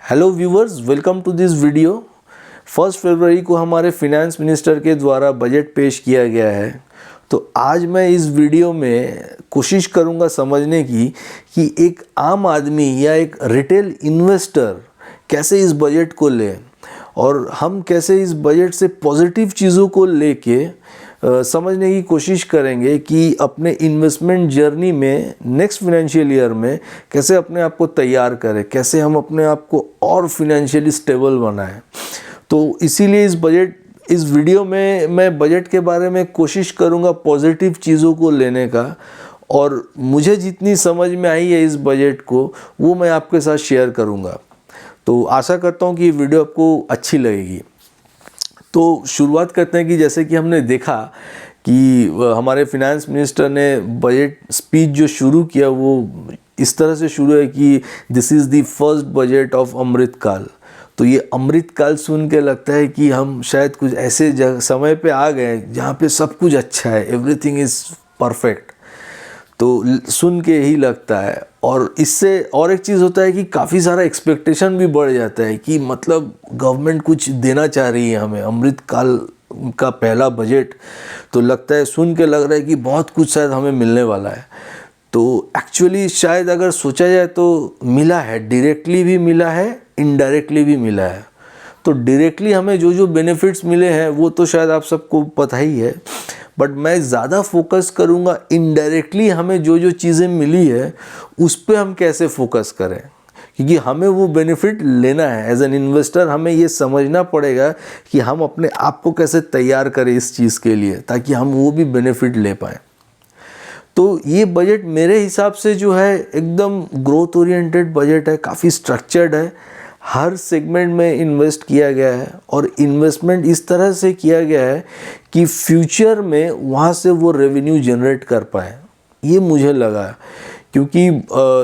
Hello viewers, welcome to this video. 1 फरवरी को हमारे फिनेंस मिनिस्टर के द्वारा बजट पेश किया गया है। तो आज मैं इस वीडियो में कोशिश करूंगा समझने की कि एक आम आदमी या एक रिटेल इन्वेस्टर कैसे इस बजट को ले और हम कैसे इस बजट से पॉजिटिव चीज़ों को लेके समझने की कोशिश करेंगे कि अपने इन्वेस्टमेंट जर्नी में नेक्स्ट फिनेंशियल ईयर में कैसे अपने आप को तैयार करें, कैसे हम अपने आप को और फिनेंशियली स्टेबल बनाएं। तो इसीलिए इस वीडियो में मैं बजट के बारे में कोशिश करूंगा पॉजिटिव चीज़ों को लेने का, और मुझे जितनी समझ में आई है इस बजट को वो मैं आपके साथ शेयर करूंगा। तो आशा करता हूं कि ये वीडियो आपको अच्छी लगेगी। तो शुरुआत करते हैं कि जैसे कि हमने देखा कि हमारे फिनेंस मिनिस्टर ने बजट स्पीच जो शुरू किया वो इस तरह से शुरू है कि this is the first budget of Amritkaal. तो ये अमृतकाल सुन के लगता है कि हम शायद कुछ ऐसे समय पे आ गए जहाँ पे सब कुछ अच्छा है, एवरीथिंग इज़ परफेक्ट। तो सुन के ही लगता है। और इससे और एक चीज़ होता है कि काफ़ी सारा एक्सपेक्टेशन भी बढ़ जाता है कि मतलब गवर्नमेंट कुछ देना चाह रही है हमें। अमृतकाल का पहला बजट तो लगता है, सुन के लग रहा है कि बहुत कुछ शायद हमें मिलने वाला है। तो एक्चुअली शायद अगर सोचा जाए तो मिला है, डायरेक्टली भी मिला है, इनडायरेक्टली भी मिला है। तो डायरेक्टली हमें जो जो बेनिफिट्स मिले हैं वो तो शायद आप सबको पता ही है, बट मैं ज़्यादा फोकस करूँगा इनडायरेक्टली हमें जो जो चीज़ें मिली है उस पर हम कैसे फोकस करें, क्योंकि हमें वो बेनिफिट लेना है। एज एन इन्वेस्टर हमें ये समझना पड़ेगा कि हम अपने आप को कैसे तैयार करें इस चीज़ के लिए, ताकि हम वो भी बेनिफिट ले पाएँ। तो ये बजट मेरे हिसाब से जो है एकदम ग्रोथ ओरिएंटेड बजट है, काफ़ी स्ट्रक्चर्ड है, हर सेगमेंट में इन्वेस्ट किया गया है और इन्वेस्टमेंट इस तरह से किया गया है कि फ्यूचर में वहाँ से वो रेवेन्यू जनरेट कर पाए। ये मुझे लगा, क्योंकि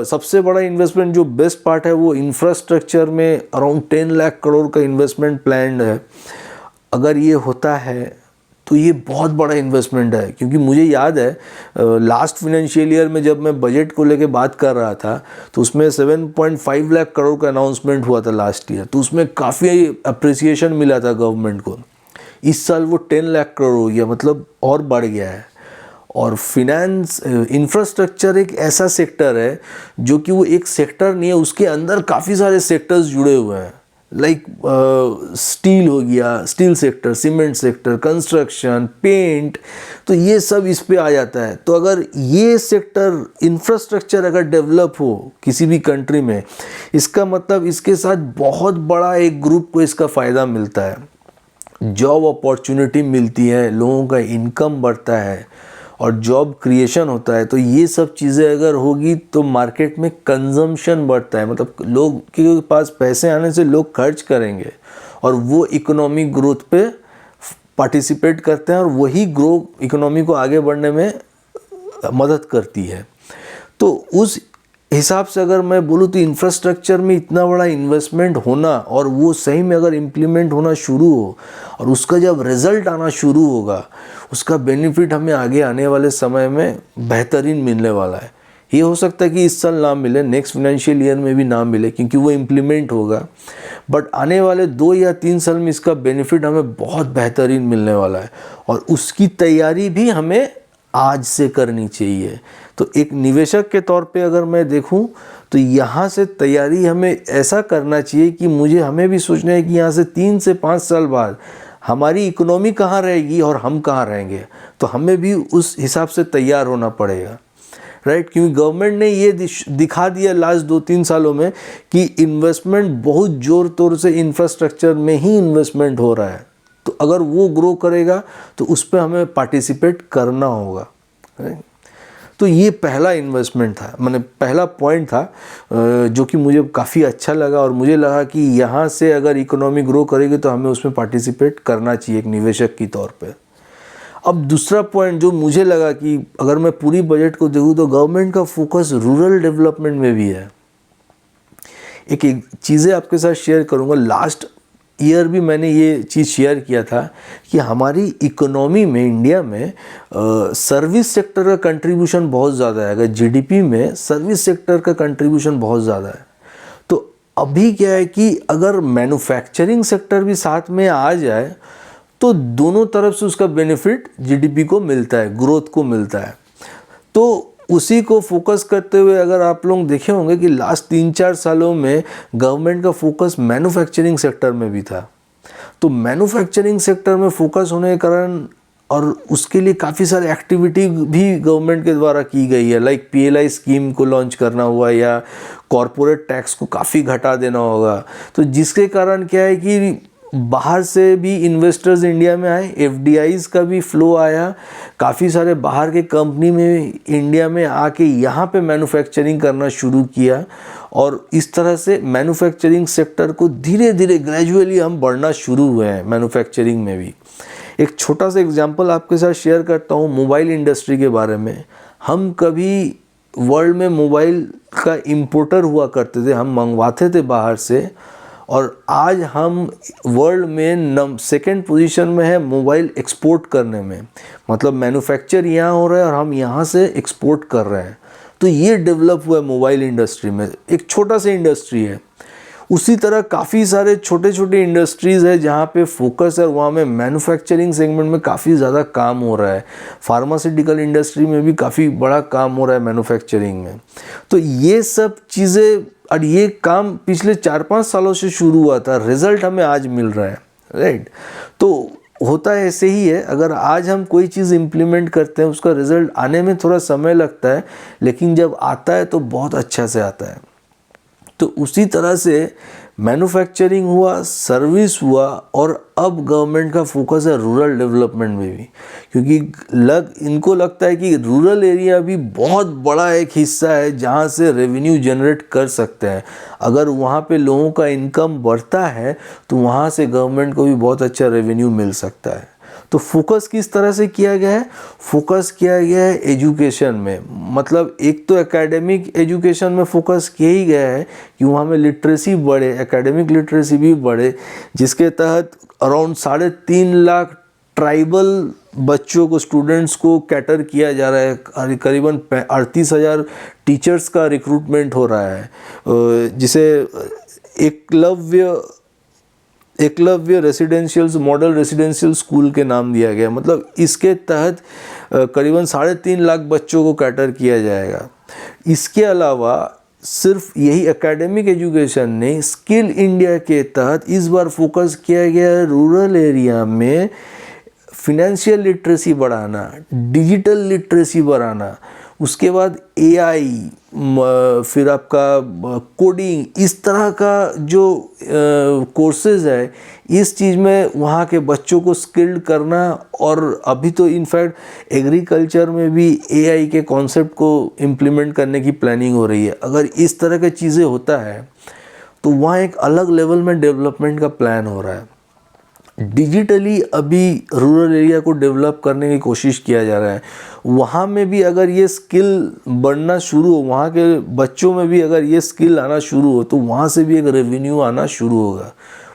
सबसे बड़ा इन्वेस्टमेंट जो बेस्ट पार्ट है वो इंफ्रास्ट्रक्चर में अराउंड 10 लाख करोड़ का इन्वेस्टमेंट प्लान्ड है। अगर ये होता है तो ये बहुत बड़ा इन्वेस्टमेंट है, क्योंकि मुझे याद है लास्ट फिनेंशियल ईयर में जब मैं बजट को लेके बात कर रहा था तो उसमें 7.5 लाख करोड़ का अनाउंसमेंट हुआ था लास्ट ईयर। तो उसमें काफ़ी अप्रिसिएशन मिला था गवर्नमेंट को। इस साल वो 10 लाख करोड़ हो गया, मतलब और बढ़ गया है। और फिनेंस इंफ्रास्ट्रक्चर एक ऐसा सेक्टर है जो कि वो एक सेक्टर नहीं है, उसके अंदर काफ़ी सारे सेक्टर्स जुड़े हुए हैं। लाइक स्टील हो गया, steel sector, cement sector, construction, paint, तो ये सब इस पे आ जाता है। तो अगर ये सेक्टर इंफ्रास्ट्रक्चर अगर डेवलप हो किसी भी कंट्री में, इसका मतलब इसके साथ बहुत बड़ा एक ग्रुप को इसका फ़ायदा मिलता है। जॉब अपॉर्चुनिटी मिलती है, लोगों का इनकम बढ़ता है और जॉब क्रिएशन होता है। तो ये सब चीज़ें अगर होगी तो मार्केट में कंजम्पशन बढ़ता है, मतलब लोग के पास पैसे आने से लोग खर्च करेंगे और वो इकोनॉमिक ग्रोथ पे पार्टिसिपेट करते हैं और वही इकोनॉमी को आगे बढ़ने में मदद करती है। तो उस हिसाब से अगर मैं बोलूँ तो इंफ्रास्ट्रक्चर में इतना बड़ा इन्वेस्टमेंट होना और वो सही में अगर इम्प्लीमेंट होना शुरू हो और उसका जब रिज़ल्ट आना शुरू होगा, उसका बेनिफिट हमें आगे आने वाले समय में बेहतरीन मिलने वाला है। ये हो सकता है कि इस साल ना मिले, नेक्स्ट फिनेंशियल ईयर में भी ना मिले, क्योंकि वो इम्प्लीमेंट होगा, बट आने वाले 2 या 3 साल में इसका बेनिफिट हमें बहुत बेहतरीन मिलने वाला है। और उसकी तैयारी भी हमें आज से करनी चाहिए। तो एक निवेशक के तौर पे अगर मैं देखूं तो यहाँ से तैयारी हमें ऐसा करना चाहिए कि हमें भी सोचना है कि यहाँ से 3 से 5 साल बाद हमारी इकोनॉमी कहाँ रहेगी और हम कहाँ रहेंगे। तो हमें भी उस हिसाब से तैयार होना पड़ेगा, राइट। क्योंकि गवर्नमेंट ने ये दिखा दिया लास्ट 2-3 सालों में कि इन्वेस्टमेंट बहुत जोर तोर से इंफ्रास्ट्रक्चर में ही इन्वेस्टमेंट हो रहा है। तो अगर वो ग्रो करेगा तो उस पर हमें पार्टिसिपेट करना होगा, राइट। तो ये पहला इन्वेस्टमेंट था, मैंने पहला पॉइंट था जो कि मुझे काफ़ी अच्छा लगा और मुझे लगा कि यहाँ से अगर इकोनॉमी ग्रो करेगी तो हमें उसमें पार्टिसिपेट करना चाहिए एक निवेशक की तौर पे। अब दूसरा पॉइंट जो मुझे लगा कि अगर मैं पूरी बजट को देखूँ तो गवर्नमेंट का फोकस रूरल डेवलपमेंट में भी है। एक चीज़ें आपके साथ शेयर करूँगा। लास्ट ईयर भी मैंने ये चीज़ शेयर किया था कि हमारी इकोनॉमी में, इंडिया में सर्विस सेक्टर का कंट्रीब्यूशन बहुत ज़्यादा है। अगर जीडीपी में सर्विस सेक्टर का कंट्रीब्यूशन बहुत ज़्यादा है, तो अभी क्या है कि अगर मैन्युफैक्चरिंग सेक्टर भी साथ में आ जाए तो दोनों तरफ से उसका बेनिफिट जीडीपी को मिलता है, ग्रोथ को मिलता है। तो उसी को फोकस करते हुए अगर आप लोग देखे होंगे कि लास्ट 3-4 सालों में गवर्नमेंट का फोकस मैन्युफैक्चरिंग सेक्टर में भी था। तो मैन्युफैक्चरिंग सेक्टर में फोकस होने के कारण और उसके लिए काफ़ी सारे एक्टिविटी भी गवर्नमेंट के द्वारा की गई है, लाइक पीएलआई स्कीम को लॉन्च करना हुआ या कॉरपोरेट टैक्स को काफ़ी घटा देना होगा। तो जिसके कारण क्या है कि बाहर से भी इन्वेस्टर्स इंडिया में आए, एफडीआईज का भी फ्लो आया, काफ़ी सारे बाहर के कंपनी में इंडिया में आके यहाँ पे मैन्युफैक्चरिंग करना शुरू किया और इस तरह से मैन्युफैक्चरिंग सेक्टर को धीरे धीरे ग्रेजुअली हम बढ़ना शुरू हुए हैं मैन्युफैक्चरिंग में भी। एक छोटा सा एग्जांपल आपके साथ शेयर करता हूँ मोबाइल इंडस्ट्री के बारे में। हम कभी वर्ल्ड में मोबाइल का इम्पोर्टर हुआ करते थे, हम मंगवाते थे बाहर से, और आज हम वर्ल्ड में सेकंड पोजीशन में है मोबाइल एक्सपोर्ट करने में। मतलब मैन्युफैक्चर यहाँ हो रहा है और हम यहाँ से एक्सपोर्ट कर रहे हैं। तो ये डेवलप हुआ है मोबाइल इंडस्ट्री में, एक छोटा सा इंडस्ट्री है। उसी तरह काफ़ी सारे छोटे छोटे इंडस्ट्रीज़ है जहाँ पे फोकस है, वहाँ में मैन्युफैक्चरिंग सेगमेंट में काफ़ी ज़्यादा काम हो रहा है। फार्मास्यूटिकल इंडस्ट्री में भी काफ़ी बड़ा काम हो रहा है मैन्युफैक्चरिंग में। तो ये सब चीज़ें और ये काम पिछले 4-5 सालों से शुरू हुआ था, रिजल्ट हमें आज मिल रहा है, राइट। तो होता है ऐसे ही है, अगर आज हम कोई चीज़ इम्प्लीमेंट करते हैं उसका रिजल्ट आने में थोड़ा समय लगता है, लेकिन जब आता है तो बहुत अच्छा से आता है। तो उसी तरह से मैन्युफैक्चरिंग हुआ, सर्विस हुआ, और अब गवर्नमेंट का फोकस है रूरल डेवलपमेंट में भी, क्योंकि इनको लगता है कि रूरल एरिया भी बहुत बड़ा एक हिस्सा है जहाँ से रेवेन्यू जनरेट कर सकते हैं। अगर वहाँ पे लोगों का इनकम बढ़ता है तो वहाँ से गवर्नमेंट को भी बहुत अच्छा रेवेन्यू मिल सकता है। तो फोकस किस तरह से किया गया है? फोकस किया गया है एजुकेशन में। मतलब एक तो एकेडमिक एजुकेशन में फोकस किया ही गया है कि वहाँ में लिटरेसी बढ़े, एकेडमिक लिटरेसी भी बढ़े, जिसके तहत अराउंड 3.5 लाख ट्राइबल बच्चों को, स्टूडेंट्स को कैटर किया जा रहा है। करीबन 38,000 टीचर्स का रिक्रूटमेंट हो रहा है, जिसे Eklavya residential model residential school के नाम दिया गया। मतलब इसके तहत करीबन 3.5 लाख बच्चों को कैटर किया जाएगा। इसके अलावा सिर्फ यही एकेडमिक एजुकेशन नहीं, स्किल इंडिया के तहत इस बार फोकस किया गया है रूरल एरिया में फिनेंशियल लिटरेसी बढ़ाना, डिजिटल लिटरेसी बढ़ाना, उसके बाद एआई, फिर आपका कोडिंग, इस तरह का जो कोर्सेज है, इस चीज़ में वहाँ के बच्चों को स्किल्ड करना। और अभी तो इनफैक्ट एग्रीकल्चर में भी एआई के कॉन्सेप्ट को इम्प्लीमेंट करने की प्लानिंग हो रही है। अगर इस तरह की चीज़ें होता है तो वहाँ एक अलग लेवल में डेवलपमेंट का प्लान हो रहा है। डिजिटली अभी रूरल एरिया को डेवलप करने की कोशिश किया जा रहा है। वहाँ में भी अगर ये स्किल बढ़ना शुरू हो, वहाँ के बच्चों में भी अगर ये स्किल आना शुरू हो, तो वहाँ से भी एक रेवेन्यू आना शुरू होगा।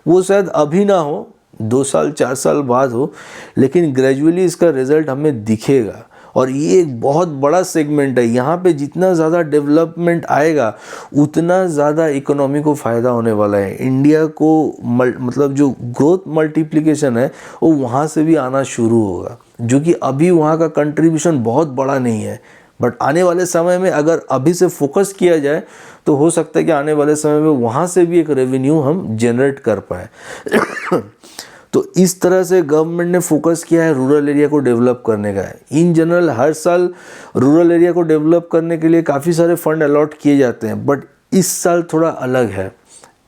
वो शायद अभी ना हो, 2 साल 4 साल बाद हो, लेकिन ग्रेजुअली इसका रिजल्ट हमें दिखेगा। और ये एक बहुत बड़ा सेगमेंट है। यहाँ पे जितना ज़्यादा डेवलपमेंट आएगा उतना ज़्यादा इकोनॉमी को फ़ायदा होने वाला है। इंडिया को मतलब जो ग्रोथ मल्टीप्लिकेशन है वो वहाँ से भी आना शुरू होगा, जो कि अभी वहाँ का कंट्रीब्यूशन बहुत बड़ा नहीं है। बट आने वाले समय में अगर अभी से फोकस किया जाए तो हो सकता है कि आने वाले समय में वहाँ से भी एक रेवेन्यू हम जनरेट कर पाए। तो इस तरह से गवर्नमेंट ने फोकस किया है रूरल एरिया को डेवलप करने का। इन जनरल हर साल रूरल एरिया को डेवलप करने के लिए काफ़ी सारे फंड अलॉट किए जाते हैं, बट इस साल थोड़ा अलग है।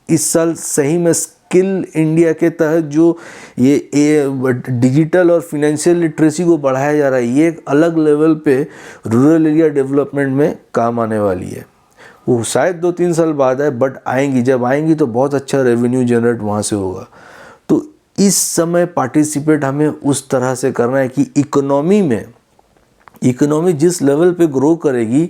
इस साल सही में स्किल इंडिया के तहत जो ये डिजिटल और फिनेंशियल लिटरेसी को बढ़ाया जा रहा है, ये एक अलग लेवल पे रूरल एरिया डेवलपमेंट में काम आने वाली है। वो शायद 2-3 साल बाद है, बट आएंगी, जब आएंगी तो बहुत अच्छा रेवेन्यू जनरेट वहाँ से होगा। तो इस समय पार्टिसिपेट हमें उस तरह से करना है कि इकोनॉमी जिस लेवल पे ग्रो करेगी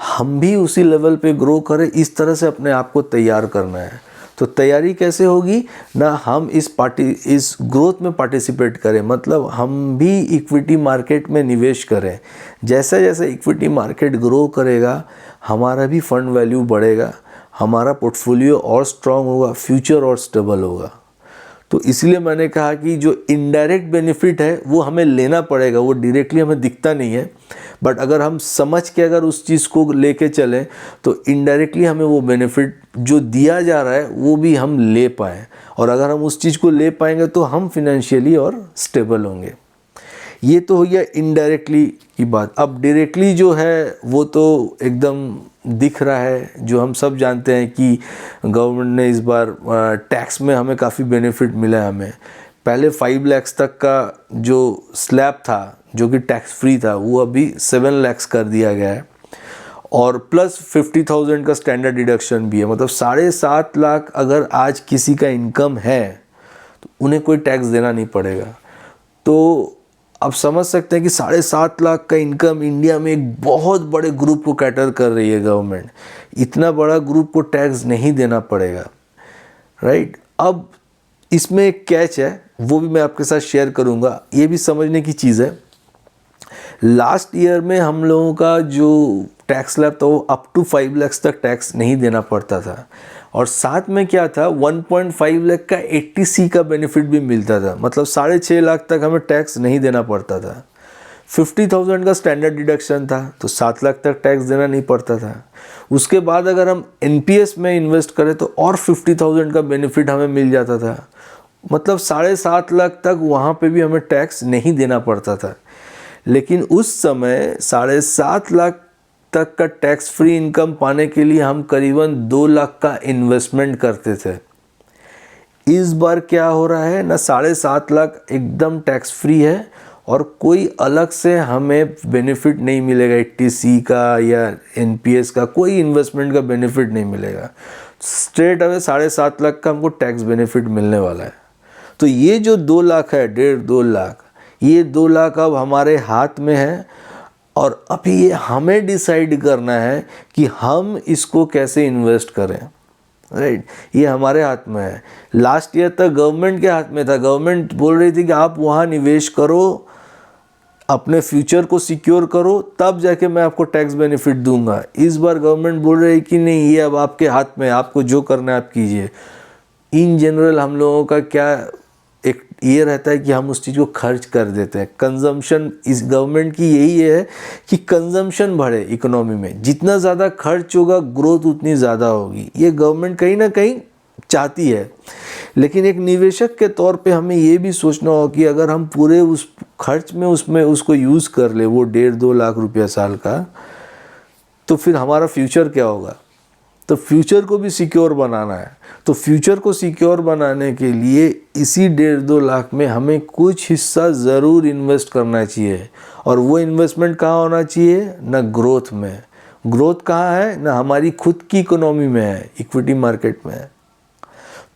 हम भी उसी लेवल पे ग्रो करें, इस तरह से अपने आप को तैयार करना है। तो तैयारी कैसे होगी ना, हम इस ग्रोथ में पार्टिसिपेट करें, मतलब हम भी इक्विटी मार्केट में निवेश करें। जैसे जैसे इक्विटी मार्केट ग्रो करेगा हमारा भी फंड वैल्यू बढ़ेगा, हमारा पोर्टफोलियो और स्ट्रांग होगा, फ्यूचर और स्टेबल होगा। तो इसलिए मैंने कहा कि जो इनडायरेक्ट बेनिफिट है वो हमें लेना पड़ेगा, वो डायरेक्टली हमें दिखता नहीं है, बट अगर हम समझ के अगर उस चीज़ को लेके चलें तो इनडायरेक्टली हमें वो बेनिफिट जो दिया जा रहा है वो भी हम ले पाएँ, और अगर हम उस चीज़ को ले पाएंगे तो हम फिनेंशियली और स्टेबल होंगे। ये तो हो गया इनडायरेक्टली की बात। अब डायरेक्टली जो है वो तो एकदम दिख रहा है, जो हम सब जानते हैं कि गवर्नमेंट ने इस बार टैक्स में हमें काफ़ी बेनिफिट मिला है। हमें पहले 5 लाख तक का जो स्लैब था जो कि टैक्स फ्री था वो अभी 7 लाख कर दिया गया है, और प्लस 50,000 का स्टैंडर्ड डिडक्शन भी है। मतलब 7.5 लाख अगर आज किसी का इनकम है तो उन्हें कोई टैक्स देना नहीं पड़ेगा। तो आप समझ सकते हैं कि 7.5 लाख का इनकम इंडिया में एक बहुत बड़े ग्रुप को कैटर कर रही है गवर्नमेंट। इतना बड़ा ग्रुप को टैक्स नहीं देना पड़ेगा, राइट। अब इसमें एक कैच है, वो भी मैं आपके साथ शेयर करूंगा। ये भी समझने की चीज़ है, लास्ट ईयर में हम लोगों का जो टैक्स स्लैब था वो अप टू 5 लाख तक टैक्स नहीं देना पड़ता था, और साथ में क्या था 1.5 लाख का 80C का बेनिफिट भी मिलता था। मतलब 6.5 लाख तक हमें टैक्स नहीं देना पड़ता था। 50,000 का स्टैंडर्ड डिडक्शन था तो 7 लाख तक टैक्स देना नहीं पड़ता था। उसके बाद अगर हम NPS में इन्वेस्ट करें तो और 50,000 का बेनिफिट हमें मिल जाता था। मतलब 7.5 लाख तक वहाँ पे भी हमें टैक्स नहीं देना पड़ता था। लेकिन उस समय 7.5 लाख तक का टैक्स फ्री इनकम पाने के लिए हम करीबन 2 लाख का इन्वेस्टमेंट करते थे। इस बार क्या हो रहा है ना, 7.5 लाख एकदम टैक्स फ्री है और कोई अलग से हमें बेनिफिट नहीं मिलेगा। 80C का या NPS का कोई इन्वेस्टमेंट का बेनिफिट नहीं मिलेगा। स्ट्रेट अवे 7.5 लाख का हमको टैक्स बेनिफिट मिलने वाला है। तो ये जो 2 लाख है, 1.5-2 लाख, ये 2 लाख अब हमारे हाथ में है, और अभी ये हमें डिसाइड करना है कि हम इसको कैसे इन्वेस्ट करें, राइट। ये हमारे हाथ में है। लास्ट ईयर तक गवर्नमेंट के हाथ में था। गवर्नमेंट बोल रही थी कि आप वहाँ निवेश करो, अपने फ्यूचर को सिक्योर करो, तब जाके मैं आपको टैक्स बेनिफिट दूंगा। इस बार गवर्नमेंट बोल रही है कि नहीं, ये अब आपके हाथ में है, आपको जो करना है आप कीजिए। इन जनरल हम लोगों का क्या एक ये रहता है कि हम उस चीज़ को खर्च कर देते हैं। कंजम्पशन इस गवर्नमेंट की यही है कि कंजम्पशन बढ़े इकोनॉमी में। जितना ज़्यादा खर्च होगा ग्रोथ उतनी ज़्यादा होगी। ये गवर्नमेंट कहीं ना कहीं चाहती है। लेकिन एक निवेशक के तौर पे हमें ये भी सोचना होगा कि अगर हम पूरे उस खर्च में उसमें उसको यूज़ कर ले, वो 1.5-2 लाख रुपया साल का, तो फिर हमारा फ्यूचर क्या होगा। तो फ्यूचर को भी सिक्योर बनाना है। तो फ्यूचर को सिक्योर बनाने के लिए इसी 1.5-2 लाख में हमें कुछ हिस्सा ज़रूर इन्वेस्ट करना चाहिए। और वो इन्वेस्टमेंट कहाँ होना चाहिए, ना ग्रोथ में। ग्रोथ कहाँ है, ना हमारी खुद की इकोनॉमी में है, इक्विटी मार्केट में है।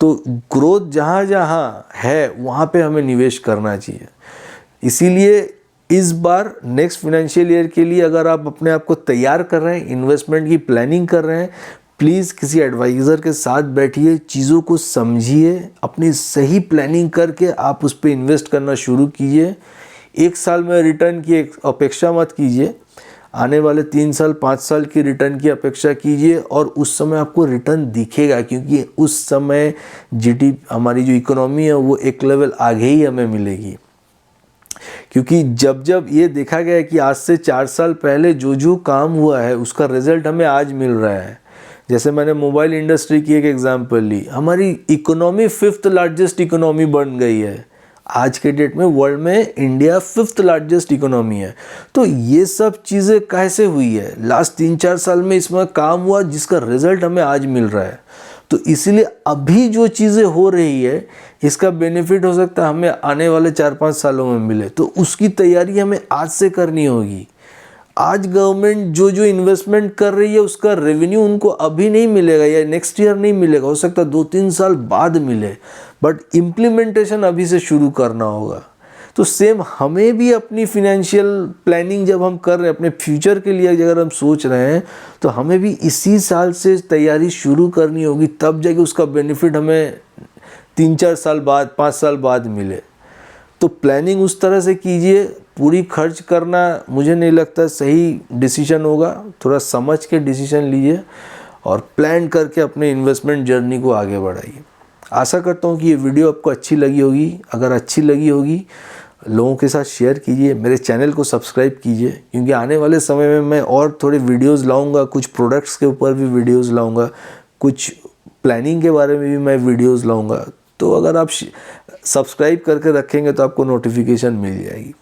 तो ग्रोथ जहाँ जहाँ है वहाँ पे हमें निवेश करना चाहिए। इसीलिए इस बार नेक्स्ट फाइनेंशियल ईयर के लिए अगर आप अपने आप को तैयार कर रहे हैं, इन्वेस्टमेंट की प्लानिंग कर रहे हैं, प्लीज़ किसी एडवाइज़र के साथ बैठिए, चीज़ों को समझिए, अपनी सही प्लानिंग करके आप उस पर इन्वेस्ट करना शुरू कीजिए। 1 साल में रिटर्न की अपेक्षा मत कीजिए, आने वाले 3 साल 5 साल की रिटर्न की अपेक्षा कीजिए, और उस समय आपको रिटर्न दिखेगा। क्योंकि उस समय GDP हमारी जो इकोनॉमी है वो एक लेवल आगे ही हमें मिलेगी। क्योंकि जब जब ये देखा गया है कि आज से 4 साल पहले जो जो काम हुआ है उसका रिजल्ट हमें आज मिल रहा है। जैसे मैंने मोबाइल इंडस्ट्री की एक एग्जांपल ली, हमारी इकोनॉमी 5th लार्जेस्ट इकोनॉमी बन गई है। आज के डेट में वर्ल्ड में इंडिया 5th लार्जेस्ट इकोनॉमी है। तो ये सब चीज़ें कैसे हुई है, लास्ट 3-4 साल में इसमें काम हुआ जिसका रिजल्ट हमें आज मिल रहा है। तो इसीलिए अभी जो चीज़ें हो रही है इसका बेनिफिट हो सकता है हमें आने वाले 4-5 सालों में मिले। तो उसकी तैयारी हमें आज से करनी होगी। आज गवर्नमेंट जो जो इन्वेस्टमेंट कर रही है उसका रेवेन्यू उनको अभी नहीं मिलेगा या नेक्स्ट ईयर नहीं मिलेगा, हो सकता है 2-3 साल बाद मिले, बट इम्प्लीमेंटेशन अभी से शुरू करना होगा। तो सेम हमें भी अपनी फिनेंशियल प्लानिंग जब हम कर रहे हैं, अपने फ्यूचर के लिए अगर हम सोच रहे हैं, तो हमें भी इसी साल से तैयारी शुरू करनी होगी, तब जाके उसका बेनिफिट हमें 3-4 साल बाद 5 साल बाद मिले। तो प्लानिंग उस तरह से कीजिए। पूरी खर्च करना मुझे नहीं लगता सही डिसीजन होगा, थोड़ा समझ के डिसीजन लीजिए। और प्लान करके अपने इन्वेस्टमेंट जर्नी को आगे बढ़ाइए। आशा करता हूँ कि ये वीडियो आपको अच्छी लगी होगी। अगर अच्छी लगी होगी लोगों के साथ शेयर कीजिए, मेरे चैनल को सब्सक्राइब कीजिए, क्योंकि आने वाले समय में मैं और थोड़े वीडियोस लाऊंगा, कुछ प्रोडक्ट्स के ऊपर भी वीडियोस लाऊंगा, कुछ प्लानिंग के बारे में भी मैं वीडियोस लाऊंगा। तो अगर आप सब्सक्राइब करके रखेंगे तो आपको नोटिफिकेशन मिल जाएगी।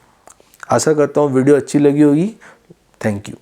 आशा करता हूँ वीडियो अच्छी लगी होगी। Thank you.